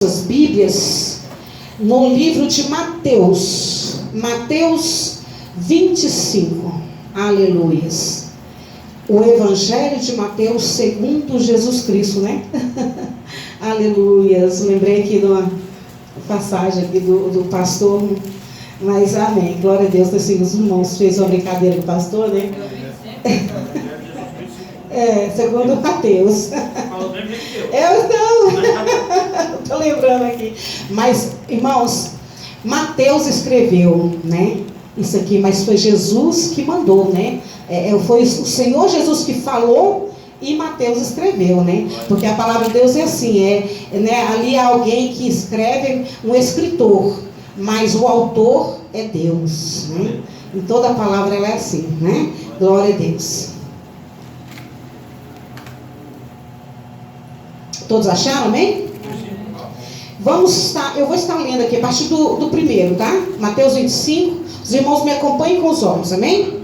As Bíblias no livro de Mateus 25, aleluias, o Evangelho de Mateus segundo Jesus Cristo, né? Aleluias, lembrei aqui de uma passagem aqui do pastor, mas amém, glória a Deus, assim, os irmãos fez uma brincadeira com o pastor, né? Segundo Mateus. Eu estou lembrando aqui. Mas, irmãos, Mateus escreveu, né? Isso aqui, mas foi Jesus que mandou, né? Foi o Senhor Jesus que falou e Mateus escreveu, né? Porque a palavra de Deus é assim, né? Ali há alguém que escreve, um escritor, mas o autor é Deus, né? E toda a palavra ela é assim, né? Glória a Deus. Todos acharam, amém? Eu vou estar lendo aqui a partir do primeiro, tá? Mateus 25, os irmãos me acompanhem com os olhos, amém?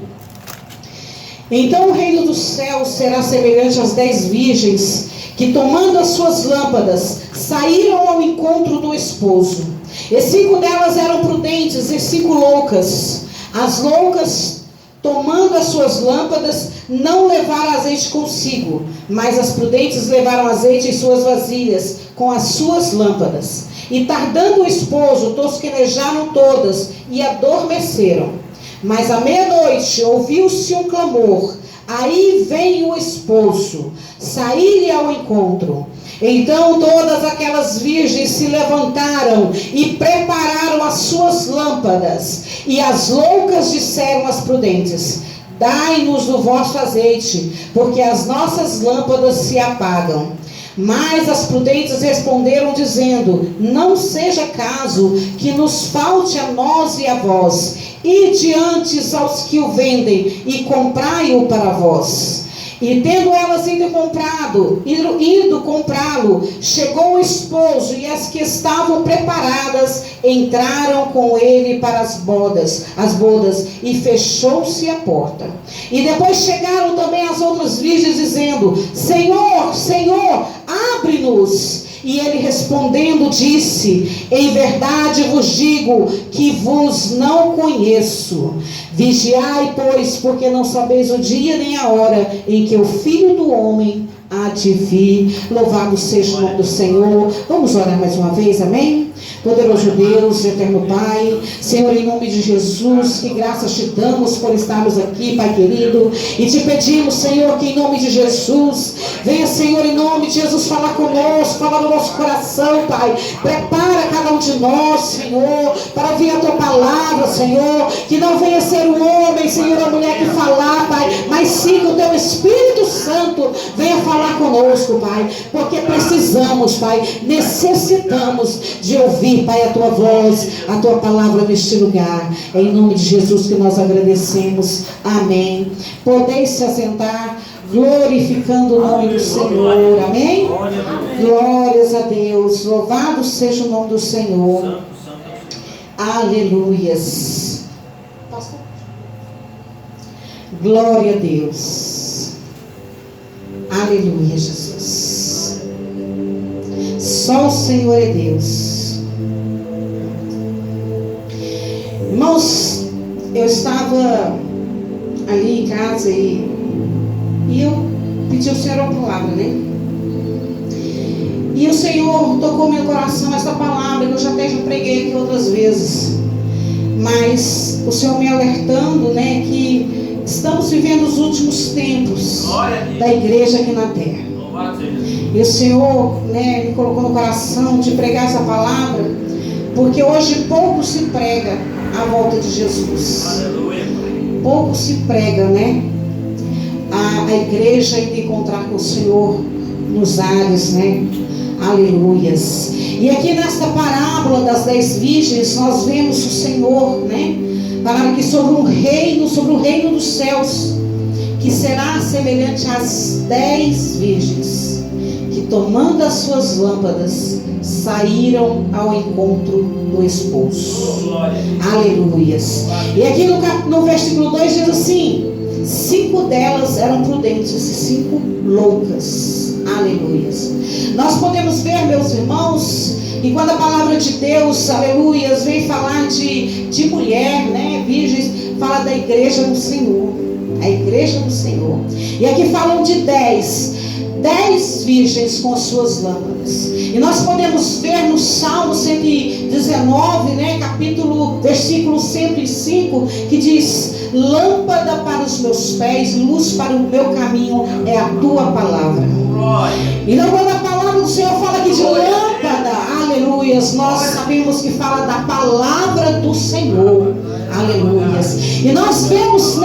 Então o reino dos céus será semelhante às 10 virgens, que tomando as suas lâmpadas, saíram ao encontro do esposo. E 5 delas eram prudentes e 5 loucas. As loucas, tomando as suas lâmpadas, não levaram azeite consigo, mas as prudentes levaram azeite em suas vasilhas, com as suas lâmpadas. E tardando o esposo, tosquenejaram todas e adormeceram. Mas à meia-noite ouviu-se um clamor: aí vem o esposo, saí-lhe ao encontro. Então todas aquelas virgens se levantaram e prepararam as suas lâmpadas. E as loucas disseram às prudentes: dai-nos o vosso azeite, porque as nossas lâmpadas se apagam. Mas as prudentes responderam dizendo: não seja caso que nos falte a nós e a vós. Ide antes aos que o vendem e comprai-o para vós. E tendo elas ido comprá-lo, chegou o esposo, e as que estavam preparadas entraram com ele para as bodas, e fechou-se a porta. E depois chegaram também as outras virgens, dizendo: Senhor, Senhor, abre-nos. E ele respondendo disse: em verdade vos digo que vos não conheço. Vigiai, pois, porque não sabeis o dia nem a hora em que o Filho do Homem há de vir. Louvado seja o nome do Senhor. Vamos orar mais uma vez, amém? Poderoso Deus, eterno Pai, Senhor, em nome de Jesus, que graças te damos por estarmos aqui, Pai querido, e te pedimos, Senhor, que em nome de Jesus, venha, Senhor, em nome de Jesus, falar conosco, falar no nosso coração, Pai. Prepara cada um de nós, Senhor, para ouvir a tua palavra, Senhor, que não venha ser o homem, Senhor, a mulher que falar, Pai, mas sim que o teu Espírito Santo venha falar conosco, Pai, porque precisamos, Pai, necessitamos de ouvir, Pai, a tua voz, a tua palavra neste lugar. É em nome de Jesus que nós agradecemos. Amém. Podeis se assentar, glorificando o nome do Senhor. Amém? Glórias a Deus. Louvado seja o nome do Senhor. Aleluias. Pastor. Glória a Deus. Aleluia, Jesus. Só o Senhor é Deus. Irmãos, eu estava ali em casa e eu pedi ao Senhor uma palavra, né? E o Senhor tocou meu coração essa palavra, que eu já até preguei aqui outras vezes. Mas o Senhor me alertando, né, que estamos vivendo os últimos tempos da igreja aqui na terra. E o Senhor, né, me colocou no coração de pregar essa palavra, porque hoje pouco se prega a volta de Jesus. Pouco se prega, né? A igreja indo encontrar com o Senhor nos ares, né? Aleluias. E aqui nesta parábola das 10 virgens, nós vemos o Senhor, né? Falar aqui sobre o reino dos céus, que será semelhante às 10 virgens, que tomando as suas lâmpadas, saíram ao encontro do esposo. Aleluias. E aqui no versículo 2 diz assim: 5 delas eram prudentes e 5 loucas. Aleluias. Nós podemos ver, meus irmãos, e quando a palavra de Deus, aleluias, vem falar de mulher, né, virgens, fala da igreja do Senhor. A igreja do Senhor. E aqui falam de 10 virgens com suas lâmpadas. E nós podemos ver no Salmo 119, né, versículo 105, que diz: lâmpada para os meus pés, luz para o meu caminho é a tua palavra. Então, quando a palavra do Senhor fala aqui de lâmpada, aleluias, nós sabemos que fala da palavra do Senhor. Aleluias. E nós vemos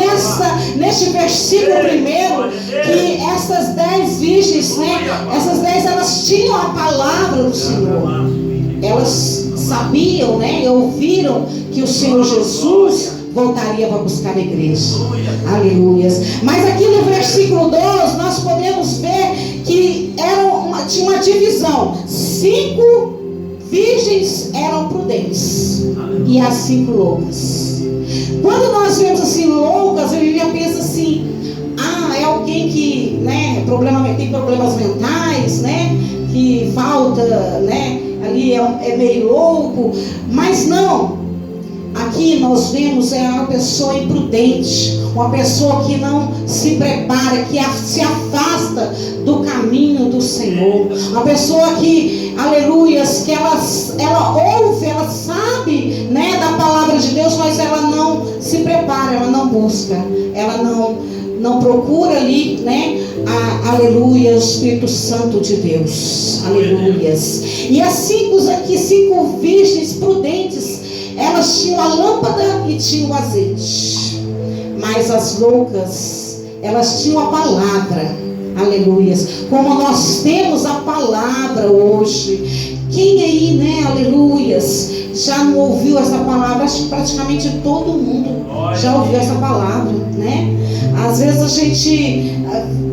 neste versículo primeiro que essas 10 virgens, né, essas 10, elas tinham a palavra do Senhor. Elas sabiam, né, e ouviram que o Senhor Jesus voltaria para buscar a igreja. Aleluias. Mas aqui no versículo 12 nós podemos ver que tinha uma divisão. 5 virgens eram prudentes e as 5 loucas. Quando nós vemos assim loucas, a gente pensa assim: é alguém que, né, tem problemas mentais, né, que falta, né, ali é meio louco. Mas não, aqui nós vemos uma pessoa imprudente, uma pessoa que não se prepara, que se afasta do caminho do Senhor, uma pessoa que, aleluias, que ela ouve, ela sabe, né, da palavra de Deus, mas ela não se prepara, ela não busca, ela não procura ali, né, aleluia, o Espírito Santo de Deus. Aleluias. E as 5 virgens prudentes, elas tinham a lâmpada e tinham o azeite. Mas as loucas, elas tinham a palavra. Aleluias. Como nós temos a palavra hoje. Quem aí, né, aleluias, já não ouviu essa palavra? Acho que praticamente todo mundo já ouviu essa palavra, né? Às vezes a gente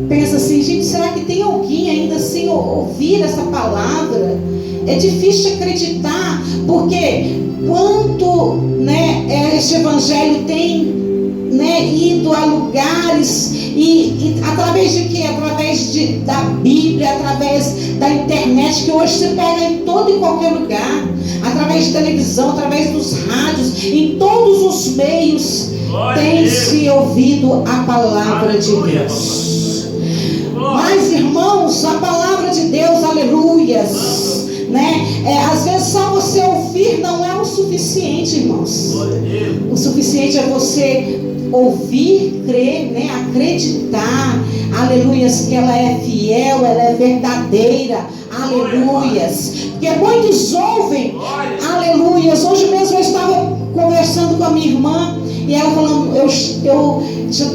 pensa assim: gente, será que tem alguém ainda sem ouvir essa palavra? É difícil acreditar, porque quanto, né, este evangelho tem, né, ido a lugares e através de quê? Através da Bíblia, através da internet, que hoje se pega em todo e qualquer lugar, através de televisão, através dos rádios, em todos os meios tem se ouvido a palavra de Deus. Mas, irmãos, a palavra de Deus, aleluias, né? Às vezes só você ouvir não é o suficiente, irmãos. O suficiente é você ouvir, crer, né? Acreditar, aleluias, que ela é fiel, ela é verdadeira, aleluias. Porque muitos ouvem, aleluias. Hoje mesmo eu estava conversando com a minha irmã e ela falando: eu já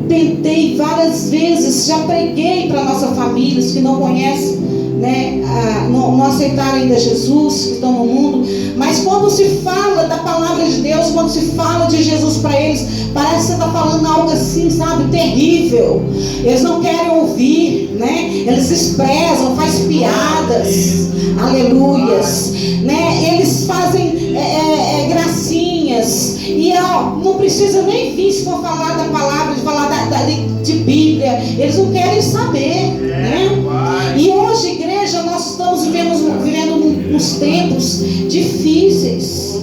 tentei várias vezes, já preguei para nossa família, os que não conhecem, né, não aceitaram ainda Jesus, que estão no mundo. Mas quando se fala da palavra de Deus, quando se fala de Jesus para eles, parece que você está falando algo assim, sabe, terrível. Eles não querem ouvir, né? Eles desprezam, fazem piadas, aleluias, né? Eles fazem gracinhas. E não precisa nem vir se for falar da palavra, de falar de Bíblia. Eles não querem saber, né? E hoje, igreja, nós estamos vivendo nos tempos difíceis.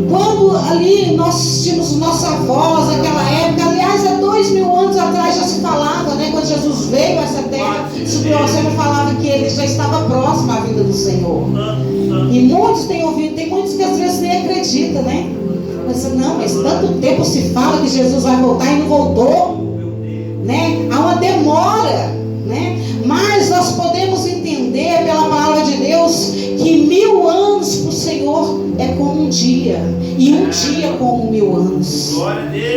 Quando ali nós tínhamos nossos avós, naquela época, aliás, há 2000 anos atrás já se falava, né? Quando Jesus veio a essa terra, o Senhor falava que ele já estava próximo à vinda do Senhor. E muitos têm ouvido, tem muitos que às vezes nem acreditam, né? Mas não, mas tanto tempo se fala que Jesus vai voltar e não voltou, né? Há uma demora, né? Mas nós podemos entender pela palavra de Deus que 1000 anos para o Senhor é como um dia, e um dia como 1000 anos.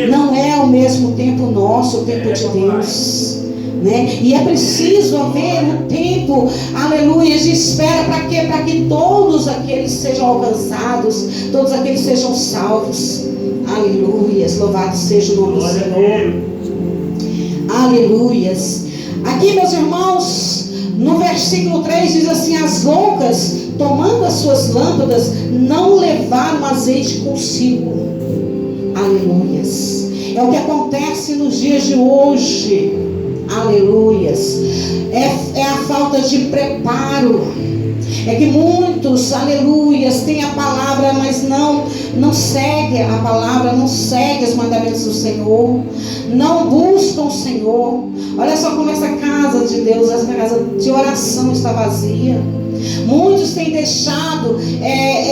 Não é o mesmo tempo nosso, o tempo de Deus, né? E é preciso haver um tempo, aleluia, de espera. Para quê? Para que todos aqueles sejam alcançados, todos aqueles sejam salvos. Aleluias, louvado seja o nome do Senhor. Aleluias. Aqui, meus irmãos, no versículo 3 diz assim: as loucas, tomando as suas lâmpadas, não levaram azeite consigo. Aleluias. É o que acontece nos dias de hoje. Aleluias. É a falta de preparo. É que muitos, aleluias, têm a palavra, mas não segue a palavra, não segue os mandamentos do Senhor, não buscam o Senhor. Olha só como essa casa de Deus, essa casa de oração está vazia. Muitos têm deixado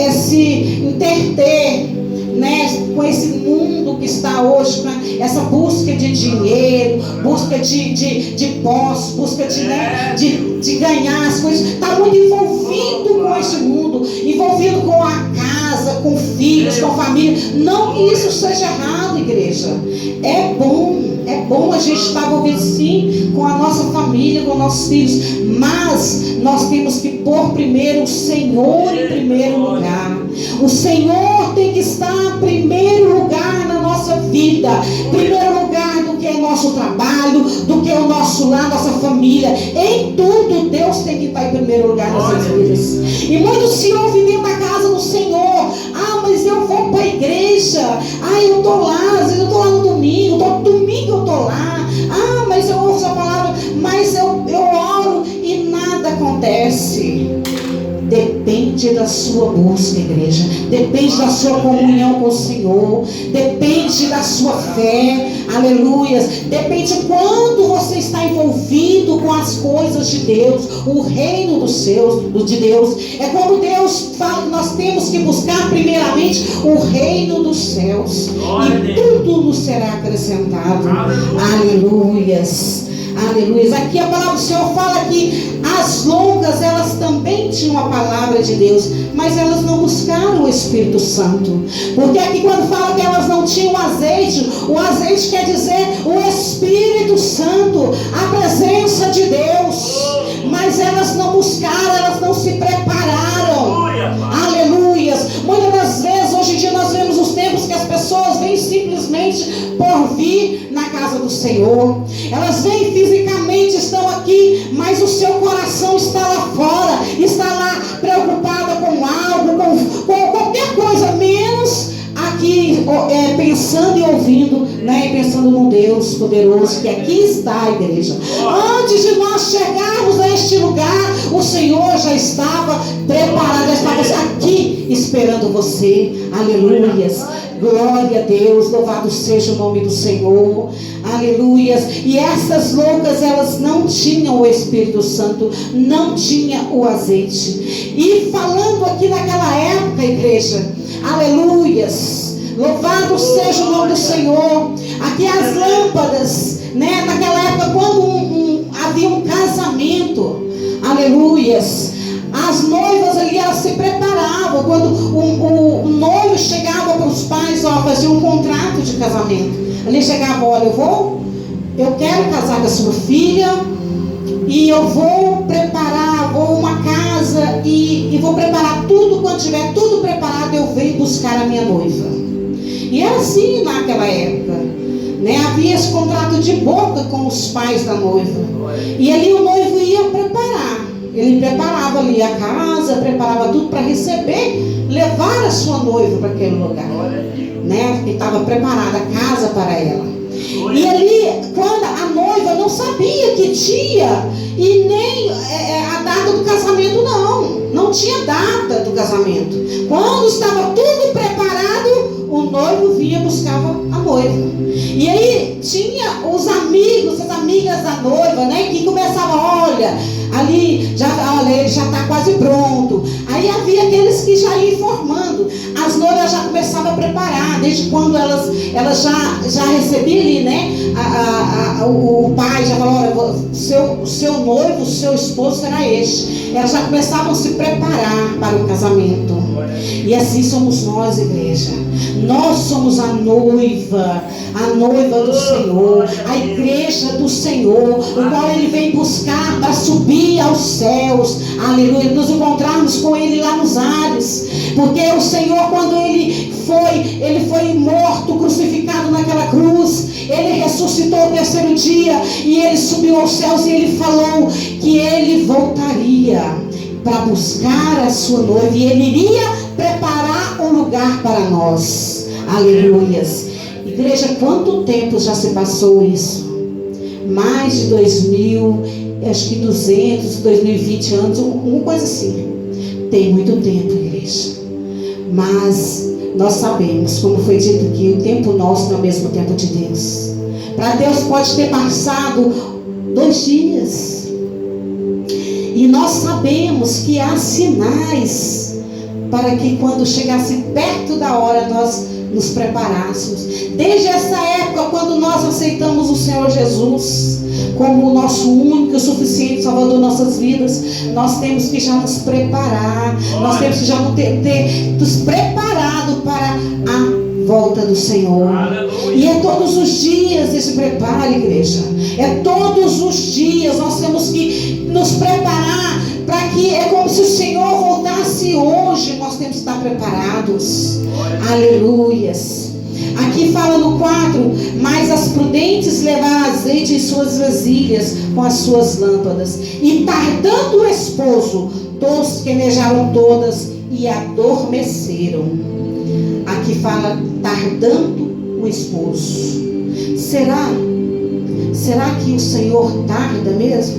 esse interter, né, com esse mundo que está hoje, essa busca de dinheiro, busca de posse, busca de ganhar as coisas. Está muito envolvido com esse mundo, envolvido com a casa, com filhos, com família. Não que isso seja errado, igreja. É bom a gente estar envolvido sim com a nossa família, com nossos filhos, mas nós temos que pôr primeiro o Senhor em primeiro lugar. O Senhor tem que estar em primeiro lugar na nossa vida, primeiro lugar do que é nosso trabalho, do que é o nosso lar, nossa família. Em tudo Deus tem que estar em primeiro lugar nas nossas vidas. E muitos se ouvem dentro da casa do Senhor: ah, mas eu vou para a igreja, eu estou lá, às vezes eu estou lá no domingo, domingo eu estou lá, mas eu ouço a palavra, mas eu oro e nada acontece. Depende da sua busca, igreja. Depende da sua comunhão com o Senhor. Depende da sua fé. Aleluias. Depende quando você está envolvido com as coisas de Deus, o reino de Deus. É quando Deus fala que nós temos que buscar primeiramente o reino dos céus, e tudo nos será acrescentado. Aleluias. Aleluia. Aqui a palavra do Senhor fala que as loucas, elas também tinham a palavra de Deus, mas elas não buscaram o Espírito Santo. Porque aqui quando fala que elas não tinham o azeite quer dizer o Espírito Santo, a presença de Deus. Mas elas não buscaram, elas não se prepararam. Aleluia. Muitas das vezes, hoje em dia, nós vemos os tempos que as pessoas vêm simplesmente por vir na casa do Senhor. Elas vêm fisicamente, estão aqui, mas o seu coração está lá fora, está lá preocupada com algo, com qualquer coisa, menos aqui pensando e ouvindo, né, e pensando num Deus poderoso, que aqui está a igreja. Antes de nós chegarmos a este lugar, o Senhor já estava preparado, já estava aqui esperando você. Aleluias. Glória a Deus, louvado seja o nome do Senhor. Aleluias. E essas loucas, elas não tinham o Espírito Santo, não tinham o azeite. E falando aqui naquela época, igreja, aleluias, louvado seja o nome do Senhor. Aqui as lâmpadas, né, naquela época, quando havia um casamento, aleluias, as noivas ali, elas se preparavam. Quando o noivo chegava para os pais, fazia um contrato de casamento. Ali chegava: olha, eu quero casar com a sua filha, e eu vou preparar, uma casa, e vou preparar tudo. Quando tiver tudo preparado, eu venho buscar a minha noiva. E era assim naquela época, né? Havia esse contrato de boca com os pais da noiva. E ali o noivo ia preparar. Ele preparava ali a casa, preparava tudo para receber, levar a sua noiva para aquele lugar, né? Porque estava preparada a casa para ela. E ali, quando a noiva não sabia que dia e nem a data do casamento, não tinha data do casamento. Quando estava tudo preparado, o noivo vinha e buscava a noiva. E aí tinha os amigos, as amigas da noiva, né, que começavam: olha, ali ele já está quase pronto. Aí havia aqueles que já iam informando. As noivas já começavam a preparar, desde quando elas já recebiam ali, né? O pai já falou: olha, seu noivo, seu esposo será este. Elas já começavam a se preparar para o casamento. E assim somos nós, igreja. Nós somos a noiva do Senhor, a igreja do Senhor, o qual Ele vem buscar para subir aos céus. Aleluia. Nos encontrarmos com Ele lá nos ares. Porque o Senhor, quando Ele foi morto, crucificado naquela cruz, Ele ressuscitou ao terceiro dia, e Ele subiu aos céus, e Ele falou que Ele voltaria para buscar a sua noiva, e Ele iria preparar um lugar para nós. Aleluias. Igreja, quanto tempo já se passou isso? mais de 2000, acho que 200, 2020 anos, uma coisa assim. Tem muito tempo, igreja. Mas nós sabemos, como foi dito aqui, o tempo nosso não é o mesmo tempo de Deus. Para Deus pode ter passado 2 dias. E nós sabemos que há sinais para que quando chegasse perto da hora nós nos preparássemos. Desde essa época, quando nós aceitamos o Senhor Jesus como o nosso único e suficiente Salvador de nossas vidas, nós temos que já nos preparar. Nós temos que já nos preparado para a volta do Senhor. Aleluia. E é todos os dias esse preparo, igreja. É todos os dias nós temos que nos preparar para que é como se o Senhor voltasse hoje. Nós temos que estar preparados. Aleluias. Aqui fala no 4: mas as prudentes levaram azeite em suas vasilhas com as suas lâmpadas, e tardando o esposo, tosquenejaram todas e adormeceram. Aqui fala tardando o esposo. Será que o Senhor tarda mesmo?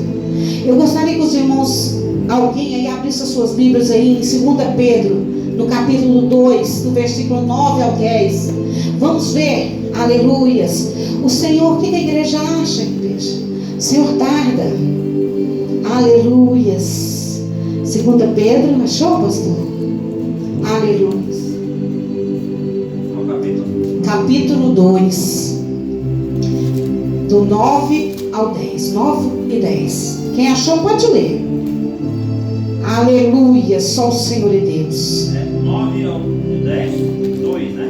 Eu gostaria que os irmãos, alguém aí abrisse as suas Bíblias aí em 2 Pedro, no capítulo 2, do versículo 9 ao 10. Vamos ver, aleluias. O Senhor, o que a igreja acha, igreja? O Senhor tarda. Aleluias. 2 Pedro, achou, pastor? Aleluias. Capítulo 2, do 9 ao 10. 9 e 10. Quem achou pode ler. Aleluia, só o Senhor é Deus. 9 ao 10, 2, né?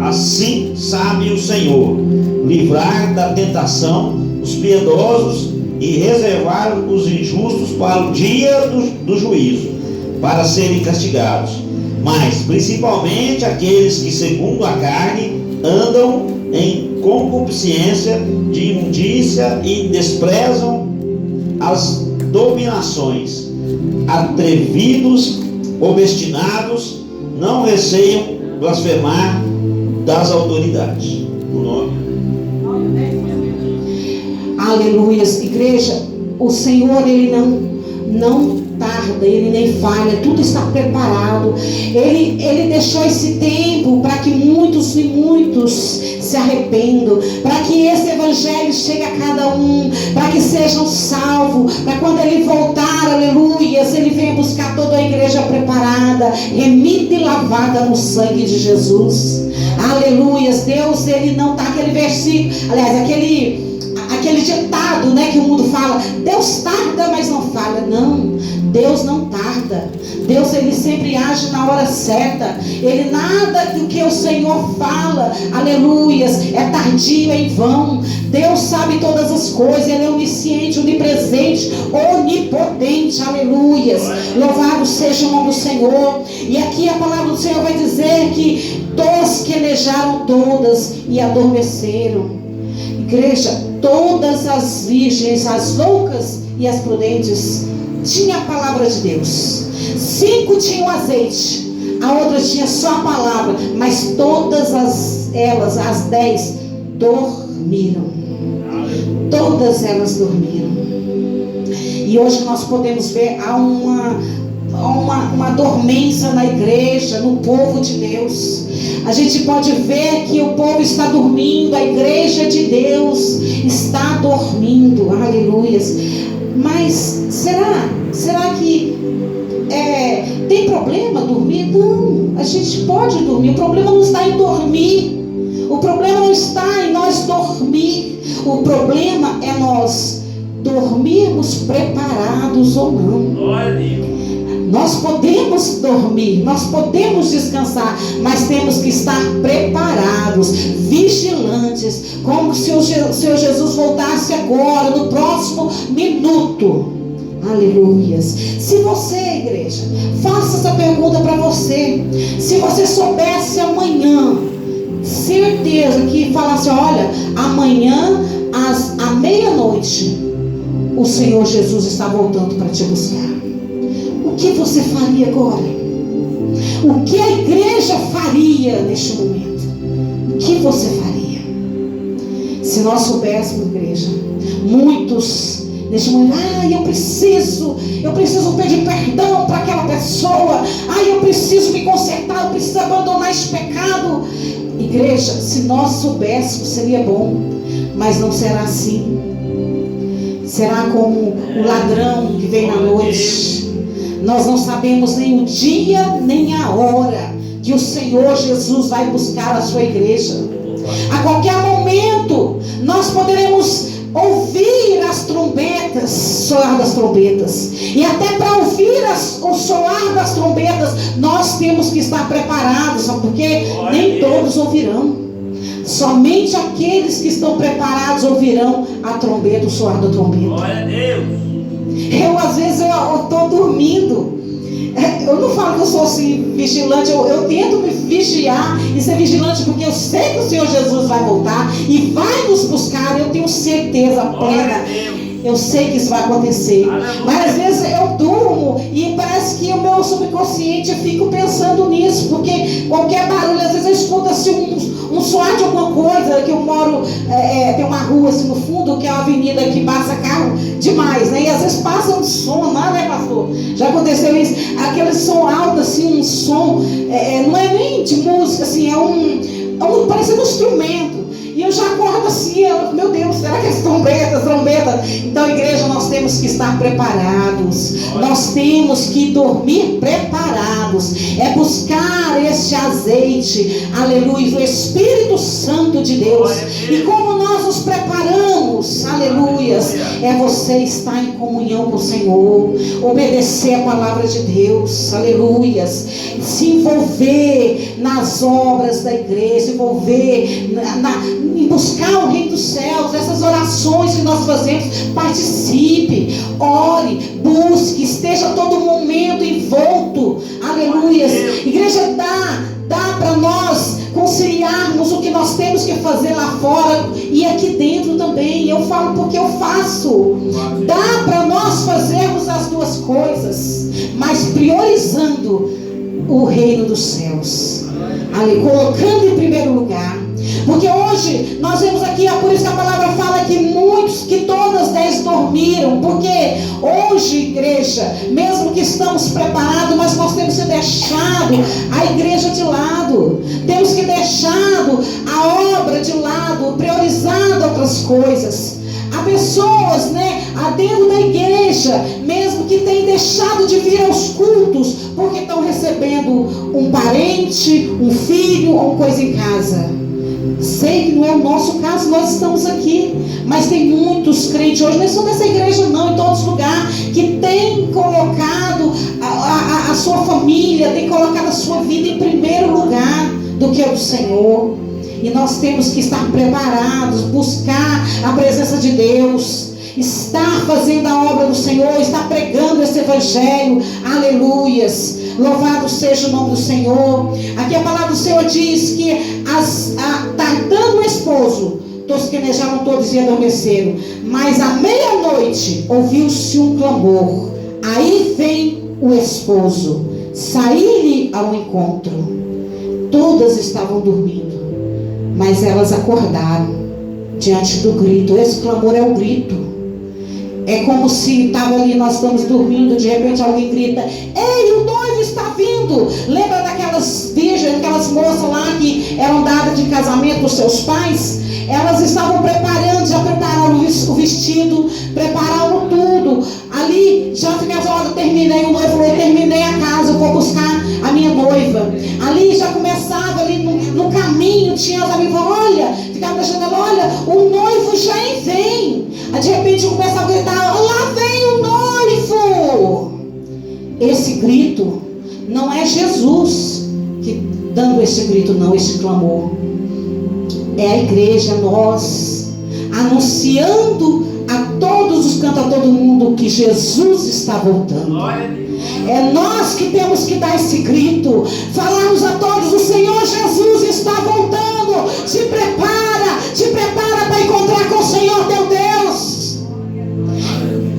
Assim sabe o Senhor livrar da tentação os piedosos e reservar os injustos para o dia do juízo, para serem castigados, mas principalmente aqueles que segundo a carne andam em concupiscência de imundícia e desprezam as dominações, atrevidos, obstinados, não receiam blasfemar das autoridades. O nome. Aleluias, igreja. O Senhor, Ele não tarda, Ele nem falha, tudo está preparado. Ele deixou esse tempo para que muitos e muitos se arrependam, para que esse evangelho chegue a cada um, para que sejam salvos, para quando Ele voltar, aleluias, Ele venha buscar toda a igreja preparada, remida e lavada no sangue de Jesus. Aleluias. Deus, Ele não está, aquele versículo, aliás, aquele ditado, né, que o mundo fala, Deus tarda, mas não falha. Não, Deus não tarda. Deus, Ele sempre age na hora certa. Ele nada do que o Senhor fala, aleluias, é tardio, é em vão. Deus sabe todas as coisas. Ele é onisciente, onipresente, onipotente, aleluias. Louvado seja o nome do Senhor. E aqui a palavra do Senhor vai dizer que tosquenejaram todas e adormeceram. Igreja, todas as virgens, as loucas e as prudentes, tinham a palavra de Deus. 5 tinham azeite, a outra tinha só a palavra, mas todas elas, as 10, dormiram. Todas elas dormiram. E hoje nós podemos ver, há uma dormência na igreja, no povo de Deus. A gente pode ver que o povo está dormindo, a igreja de Deus está dormindo, aleluias. Mas será que tem problema dormir? Não, a gente pode dormir. O problema não está em dormir, o problema não está em nós dormir, o problema é nós dormirmos preparados ou não. Nós podemos dormir, nós podemos descansar, mas temos que estar preparados, vigilantes, como se o Senhor Jesus voltasse agora, no próximo minuto. Aleluias. Se você, igreja, faça essa pergunta para você. Se você soubesse amanhã, certeza que falasse, olha, amanhã à meia-noite o Senhor Jesus está voltando para te buscar, o que você faria agora? O que a igreja faria neste momento? O que você faria? Se nós soubéssemos, igreja, muitos neste momento, eu preciso pedir perdão para aquela pessoa, eu preciso me consertar, eu preciso abandonar esse pecado. Igreja, se nós soubéssemos, seria bom, mas não será assim. Será como o ladrão que vem na noite. Nós não sabemos nem o dia, nem a hora que o Senhor Jesus vai buscar a sua igreja. A qualquer momento, nós poderemos ouvir as trombetas, soar das trombetas. E até para ouvir o soar das trombetas, nós temos que estar preparados, sabe por quê? Nem todos ouvirão. Somente aqueles que estão preparados ouvirão a trombeta, o soar da trombeta. Glória a Deus. Às vezes eu estou dormindo. Eu não falo que eu sou assim vigilante, eu tento me vigiar e ser vigilante, porque eu sei que o Senhor Jesus vai voltar e vai nos buscar. Eu tenho certeza plena. Eu sei que isso vai acontecer. Mas às vezes eu durmo e parece que o meu subconsciente, eu fico pensando nisso, porque qualquer barulho, às vezes eu escuto assim um soar de alguma coisa, que eu moro, tem uma rua assim no fundo, que é uma avenida que passa carro demais, né? E às vezes passa um som lá, né, pastor? Já aconteceu isso, aquele som alto, assim, um som, não é nem de música, assim, parecendo um instrumento. E eu já acordo assim, meu Deus, será que é trombeta? Então, igreja, nós temos que estar preparados. Nós temos que dormir preparados. É buscar este azeite, aleluia, do Espírito Santo de Deus. E como nós nos preparamos, aleluias, é você estar em comunhão com o Senhor, obedecer a palavra de Deus, aleluias, se envolver nas obras da igreja, se envolver em buscar o reino dos céus. Essas orações que nós fazemos, participe, ore, busque, esteja a todo momento envolto, aleluias. Igreja, dá para nós conciliarmos o que nós temos que fazer lá fora e aqui dentro também. Eu falo porque eu faço. Dá para nós fazermos as duas coisas, mas priorizando o reino dos céus, ali, colocando em primeiro lugar. Porque hoje nós vemos aqui, é por isso que a palavra fala que todas 10 dormiram. Porque hoje, igreja, mesmo que estamos preparados, mas nós temos que deixado a igreja de lado, temos que deixado a obra de lado, priorizado outras coisas. Há pessoas, dentro da igreja, mesmo que têm deixado de vir aos cultos, porque estão recebendo um parente, um filho ou coisa em casa. Sei que não é o nosso caso, nós estamos aqui, mas tem muitos crentes hoje, não é só nessa igreja não, em todos os lugares, que tem colocado a sua família, tem colocado a sua vida em primeiro lugar do que o Senhor. E nós temos que estar preparados, buscar a presença de Deus, estar fazendo a obra do Senhor, estar pregando esse evangelho, aleluias. Louvado seja o nome do Senhor. Aqui a palavra do Senhor diz que tardando o esposo, tosquenejaram todos e adormeceram. Mas à meia-noite ouviu-se um clamor. Aí vem o esposo, sair-lhe ao encontro. Todas estavam dormindo, mas elas acordaram diante do grito. Esse clamor é o grito. É como se estava ali, nós estamos dormindo, de repente alguém grita: ei, o noivo está vindo. Lembra daquelas virgens, aquelas moças lá que eram dadas de casamento para os seus pais? Elas estavam preparando, já prepararam o vestido, prepararam tudo. Ali já ficava, terminei, o noivo falou: terminei a casa, eu vou buscar a minha noiva. Ali já começava, ali no caminho, tinha as amigas, olha, ficava na janela, olha, o noivo já vem. Aí de repente começa a gritar: lá vem o noivo. Esse grito não é Jesus que dando esse grito, não, esse clamor. É a igreja, nós, anunciando a todos os cantos, a todo mundo, que Jesus está voltando. É nós que temos que dar esse grito, falarmos a todos: o Senhor Jesus está voltando. Se prepara para encontrar com o Senhor teu Deus.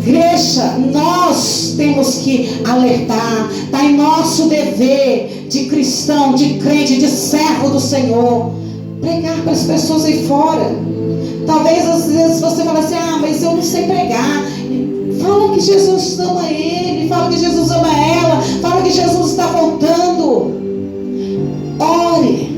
Igreja, nós temos que alertar. Está em nosso dever de cristão, de crente, de servo do Senhor, pregar para as pessoas aí fora. Talvez às vezes você fala assim: ah, mas eu não sei pregar. Fala que Jesus ama ele, fala que Jesus ama ela, fala que Jesus está voltando. Ore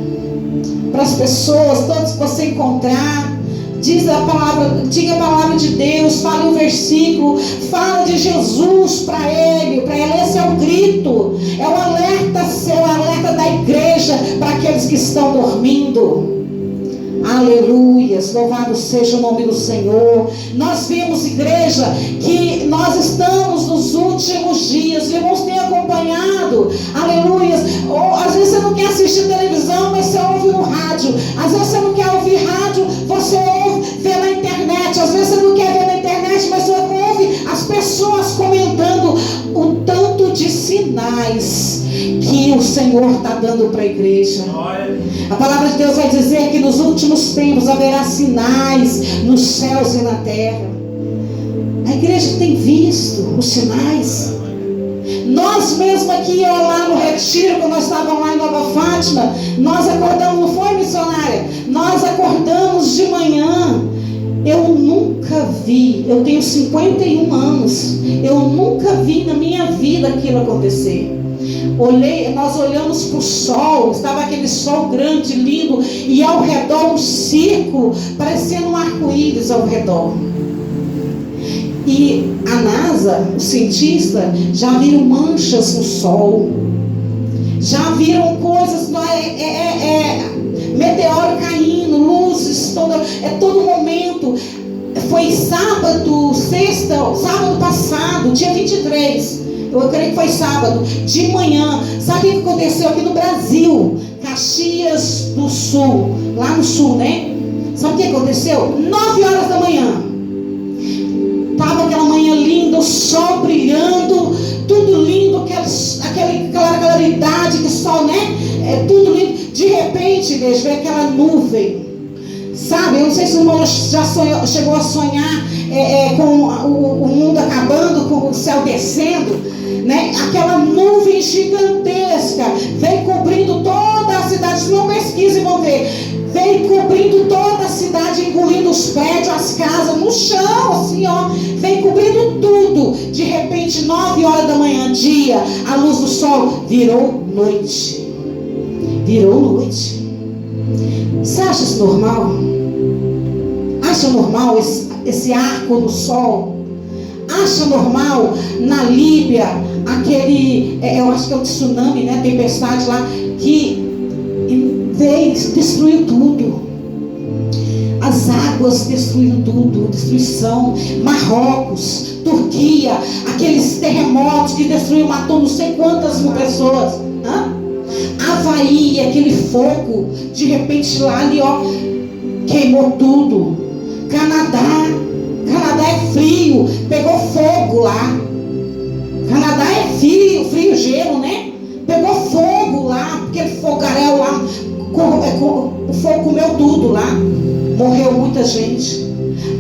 para as pessoas, todos que você encontrar. Diga a palavra de Deus, fale um versículo, fala de Jesus para ele. Esse é o grito, é o alerta seu, o alerta da igreja para aqueles que estão dormindo. Aleluias, louvado seja o nome do Senhor. Nós vimos, igreja, que nós estamos nos últimos dias. Os irmãos têm acompanhado, aleluias. Ou às vezes você não quer assistir televisão, mas você ouve no rádio. Às vezes você não quer ouvir rádio, você ouve, vê na internet. Às vezes você não quer ver na internet, mas você ouve as pessoas comentando o tanto de sinais que o Senhor está dando para a igreja. A palavra de Deus vai dizer que nos últimos tempos haverá sinais nos céus e na terra. A igreja tem visto os sinais. Nós mesmos aqui, lá no retiro, quando nós estávamos lá em Nova Fátima, nós acordamos, não foi, missionária? Nós acordamos de manhã. Eu nunca vi, eu tenho 51 anos, eu nunca vi na minha vida aquilo acontecer. Nós olhamos para o sol, estava aquele sol grande, lindo, e ao redor um círculo, parecendo um arco-íris ao redor. E a NASA, os cientistas, já viram manchas no sol, já viram coisas, meteoro caindo, luzes, todo momento. Foi sábado passado, dia 23. Eu creio que foi sábado, de manhã. Sabe o que aconteceu aqui no Brasil? Caxias do Sul, lá no sul, né? Sabe o que aconteceu? 9 horas da manhã. Estava aquela manhã linda, o sol brilhando, tudo lindo, aquela claridade que sol, né? É tudo lindo. De repente, igreja, veio aquela nuvem. Sabe, eu não sei se o irmão já chegou a sonhar com o mundo acabando, com o céu descendo, né? Aquela nuvem gigantesca veio cobrindo toda a cidade. Se não pesquisem, vão ver. Veio cobrindo toda a cidade, engolindo os prédios, as casas, no chão, assim, ó. Veio cobrindo tudo. De repente, 9 horas da manhã, dia, a luz do sol virou noite. Virou noite. Você acha isso normal? Acha normal esse arco no sol? Acha normal na Líbia aquele, eu acho que é o tsunami, né? Tempestade lá, que veio, destruiu tudo. As águas destruíram tudo, destruição. Marrocos, Turquia, aqueles terremotos que destruiu, matou não sei quantas mil pessoas. Havaí, aquele fogo, de repente lá ali, ó, queimou tudo. Canadá é frio, pegou fogo lá. Canadá é frio, gelo, né? Pegou fogo lá, aquele fogaréu lá, o fogo comeu tudo lá. Morreu muita gente.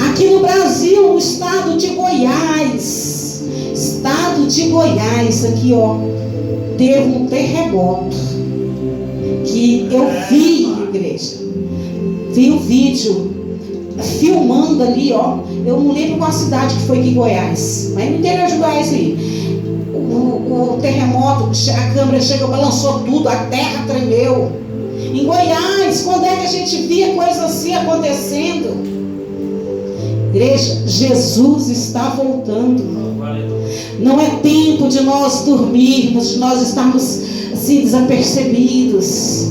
Aqui no Brasil, no estado de Goiás, aqui, ó, teve um terremoto que eu vi, igreja, vi o vídeo filmando ali, ó. Eu não lembro qual cidade que foi aqui em Goiás, mas no interior de Goiás aí, o terremoto, a câmera chegou, balançou tudo, a terra tremeu. Em Goiás, quando é que a gente via coisa assim acontecendo? Igreja, Jesus está voltando. Não é tempo de nós dormirmos, de nós estarmos assim desapercebidos,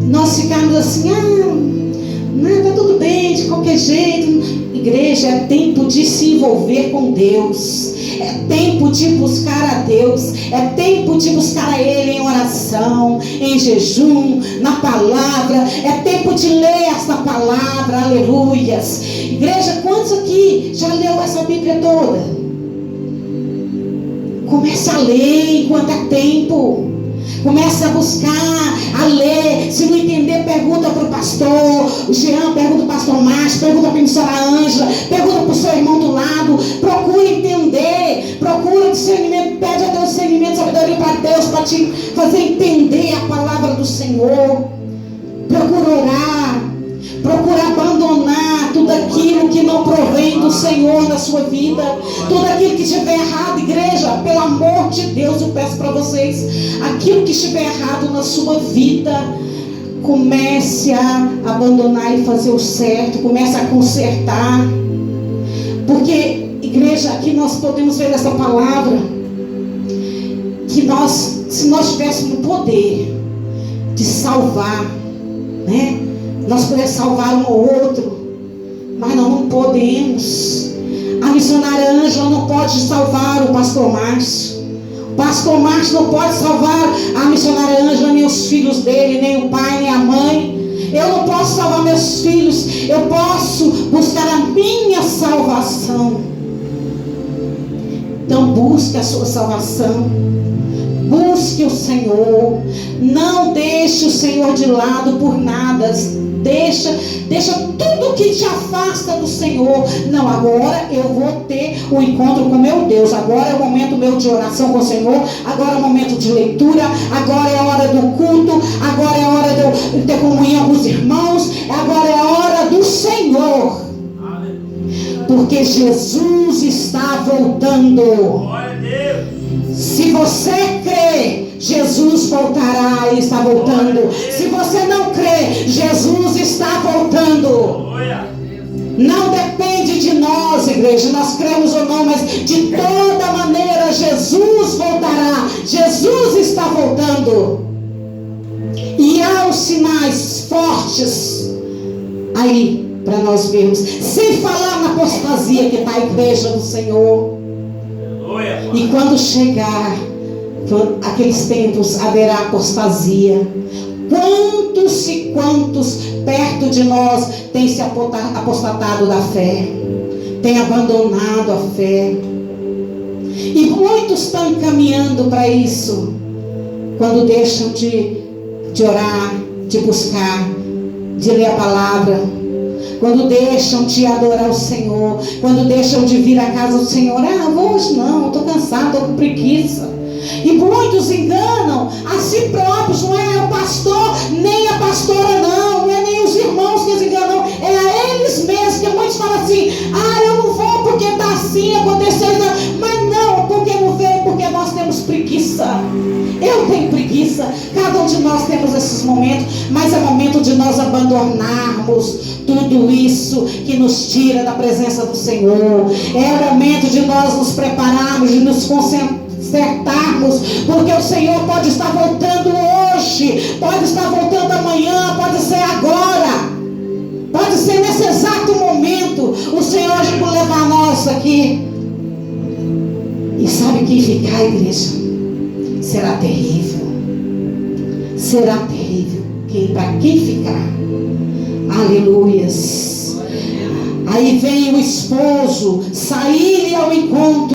nós ficarmos assim, tá tudo bem, de qualquer jeito. Igreja, é tempo de se envolver com Deus, é tempo de buscar a Deus, é tempo de buscar a Ele em oração, em jejum, na palavra, é tempo de ler essa palavra, aleluias. Igreja, quantos aqui já leu essa Bíblia toda? Comece a ler enquanto é tempo. Comece a buscar, a ler. Se não entender, pergunta para o pastor o Jean, pergunta para o pastor Márcio, pergunta para a missionária Ângela, pergunta para o seu irmão do lado. Procure entender, procura discernimento, pede a Deus discernimento, sabedoria para Deus, para te fazer entender a palavra do Senhor. Procura orar, procura abandonar aquilo que não provém do Senhor na sua vida, tudo aquilo que estiver errado, igreja, pelo amor de Deus, eu peço para vocês, aquilo que estiver errado na sua vida, comece a abandonar e fazer o certo, comece a consertar, porque, igreja, aqui nós podemos ver nessa palavra, que nós, se nós tivéssemos o poder de salvar, né? Nós podemos salvar um ou outro, mas nós não podemos. A missionária Ângela não pode salvar o pastor Márcio. O pastor Márcio não pode salvar a missionária Ângela, nem os filhos dele, nem o pai, nem a mãe. Eu não posso salvar meus filhos. Eu posso buscar a minha salvação. Então busque a sua salvação. Busque o Senhor. Não deixe o Senhor de lado por nada. Deixa tudo que te afasta do Senhor. Não, agora eu vou ter um encontro com meu Deus. Agora é o momento meu de oração com o Senhor. Agora é o momento de leitura. Agora é a hora do culto. Agora é a hora de ter comunhão com os irmãos. Agora é a hora do Senhor. Porque Jesus está voltando. Glória a Deus. Se você crê, Jesus voltará e está voltando. Se você não crê, Jesus está voltando. Não depende de nós, igreja, nós cremos ou não, mas de toda maneira Jesus voltará. Jesus está voltando. E há os sinais fortes aí para nós vermos. Sem falar na apostasia que está a igreja do Senhor. E quando chegar aqueles tempos, haverá apostasia. Quantos e quantos perto de nós têm se apostatado da fé, têm abandonado a fé, e muitos estão encaminhando para isso, quando deixam de orar, de buscar, de ler a palavra, quando deixam de adorar o Senhor, quando deixam de vir à casa do Senhor. Hoje não, estou cansado, estou com preguiça. E muitos enganam a si próprios. Não é o pastor, nem a pastora, não é nem os irmãos que eles enganam, é a eles mesmos, que muitos falam assim: eu não vou porque está assim, aconteceu, mas não, porque não veio, porque nós temos preguiça. Eu tenho preguiça, cada um de nós temos esses momentos, mas é momento de nós abandonarmos tudo isso que nos tira da presença do Senhor. É o momento de nós nos prepararmos, de nos consertarmos, porque o Senhor pode estar voltando hoje, pode estar voltando amanhã, pode ser agora, pode ser nesse exato momento. O Senhor vai levar nós aqui. E sabe quem ficar, igreja? Será terrível. Será terrível. Para quem ficar? Aleluias. Aí vem o esposo sair ao encontro.